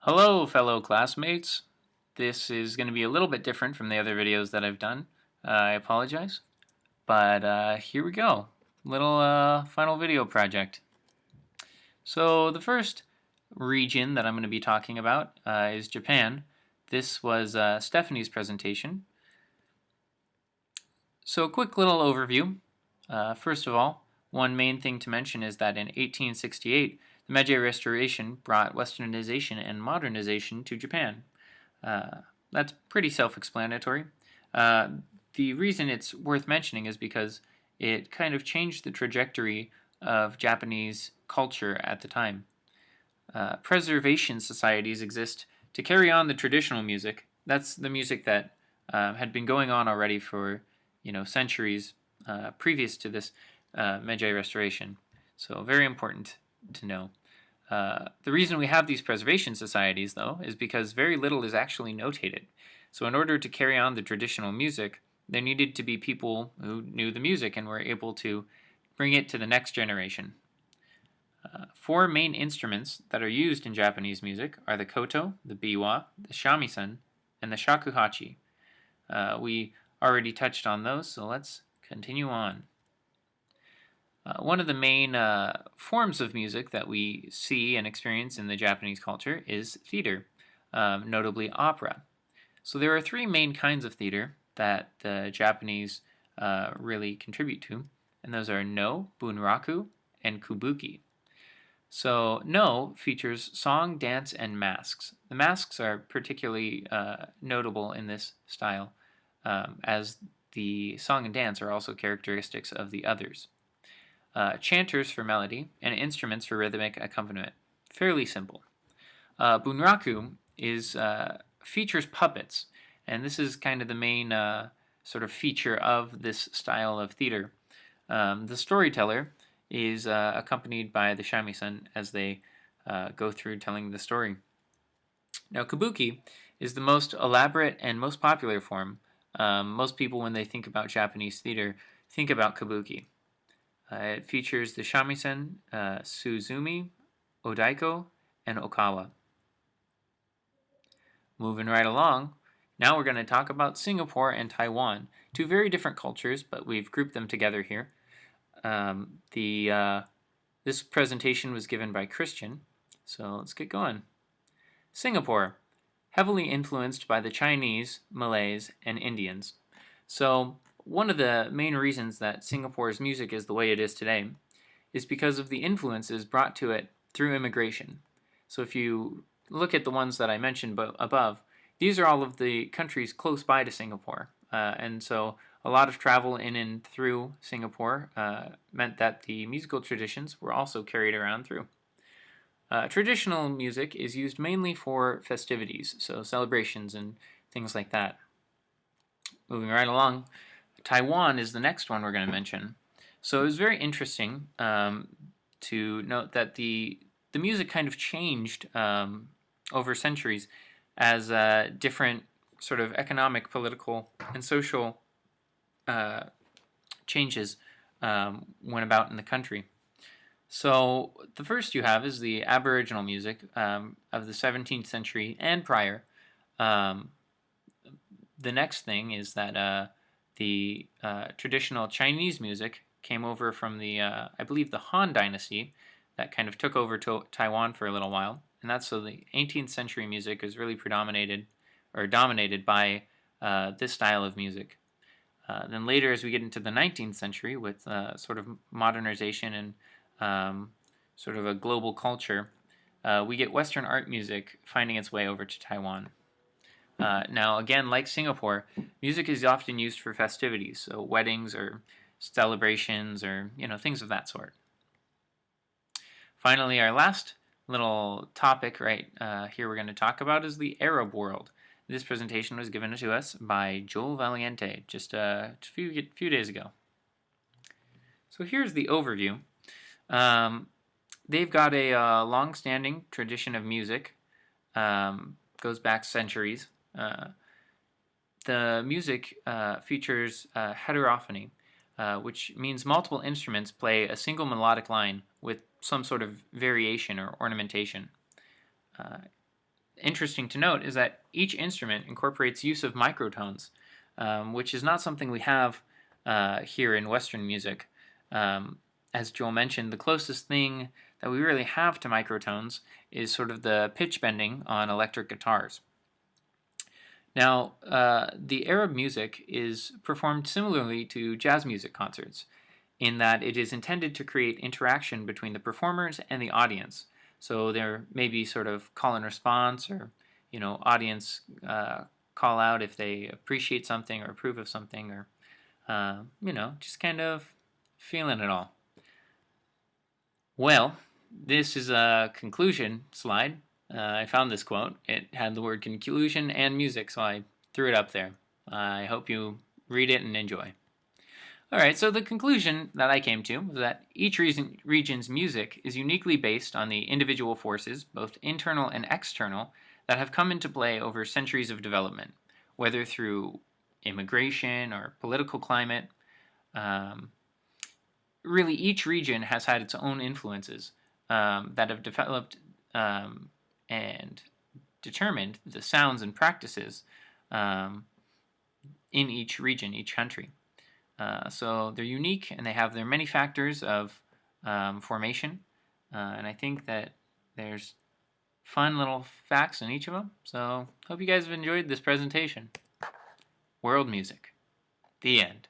Hello, fellow classmates. This is going to be a little bit different from the other videos that I've done. I apologize. But here we go. Little final video project. So the first region that I'm going to be talking about is Japan. This was Stephanie's presentation. So a quick little overview. First of all, one main thing to mention is that in 1868, the Meiji Restoration brought westernization and modernization to Japan. That's pretty self-explanatory. The reason it's worth mentioning is because it kind of changed the trajectory of Japanese culture at the time. Preservation societies exist to carry on the traditional music. That's the music that had been going on already for centuries previous to this Meiji Restoration. So very important to know. The reason we have these preservation societies, though, is because very little is actually notated. So in order to carry on the traditional music, there needed to be people who knew the music and were able to bring it to the next generation. Four main instruments that are used in Japanese music are the koto, the biwa, the shamisen, and the shakuhachi. We already touched on those, so let's continue on. One of the main forms of music that we see and experience in the Japanese culture is theater, notably opera. So there are three main kinds of theater that the Japanese really contribute to, and those are no, bunraku, and kabuki. So no features song, dance, and masks. The masks are particularly notable in this style, as the song and dance are also characteristics of the others. Chanters for melody, and instruments for rhythmic accompaniment. Fairly simple. Bunraku features puppets, and this is kind of the main sort of feature of this style of theater. The storyteller is accompanied by the shamisen as they go through telling the story. Now, kabuki is the most elaborate and most popular form. Most people, when they think about Japanese theater, think about kabuki. It features the shamisen, Suzumi, Odaiko, and Okawa. Moving right along, now we're going to talk about Singapore and Taiwan, two very different cultures, but we've grouped them together here. This presentation was given by Christian, so let's get going. Singapore, heavily influenced by the Chinese, Malays, and Indians. So one of the main reasons that Singapore's music is the way it is today is because of the influences brought to it through immigration. So if you look at the ones that I mentioned above, these are all of the countries close by to Singapore. And so a lot of travel in and through Singapore meant that the musical traditions were also carried around through. Traditional music is used mainly for festivities, so celebrations and things like that. Moving right along, Taiwan is the next one we're going to mention. So it was very interesting to note that the music kind of changed over centuries as different sort of economic, political, and social changes went about in the country. So the first you have is the Aboriginal music of the 17th century and prior. The next thing is that the traditional Chinese music came over from the, I believe, the Han Dynasty that kind of took over Taiwan for a little while. And that's so the 18th century music is really dominated by this style of music. Then later, as we get into the 19th century with sort of modernization and sort of a global culture, we get Western art music finding its way over to Taiwan. Now, again, like Singapore, music is often used for festivities, so weddings or celebrations or things of that sort. Finally, our last little topic right here we're going to talk about is the Arab world. This presentation was given to us by Joel Valiente just a few days ago. So here's the overview. They've got a long-standing tradition of music, goes back centuries. The music features heterophony, which means multiple instruments play a single melodic line with some sort of variation or ornamentation. interesting to note is that each instrument incorporates use of microtones, which is not something we have here in Western music. As Joel mentioned, the closest thing that we really have to microtones is sort of the pitch bending on electric guitars. Now, the Arab music is performed similarly to jazz music concerts, in that it is intended to create interaction between the performers and the audience. So there may be sort of call and response, or audience call out if they appreciate something or approve of something, or just kind of feeling it all. Well, this is a conclusion slide. I found this quote. It had the word conclusion and music, so I threw it up there. I hope you read it and enjoy. Alright, so the conclusion that I came to was that each region's music is uniquely based on the individual forces, both internal and external, that have come into play over centuries of development, whether through immigration or political climate. Really, each region has had its own influences that have developed and determined the sounds and practices in each region, each country. So they're unique, and they have their many factors of formation, and I think that there's fun little facts in each of them. So hope you guys have enjoyed this presentation. World music. The end.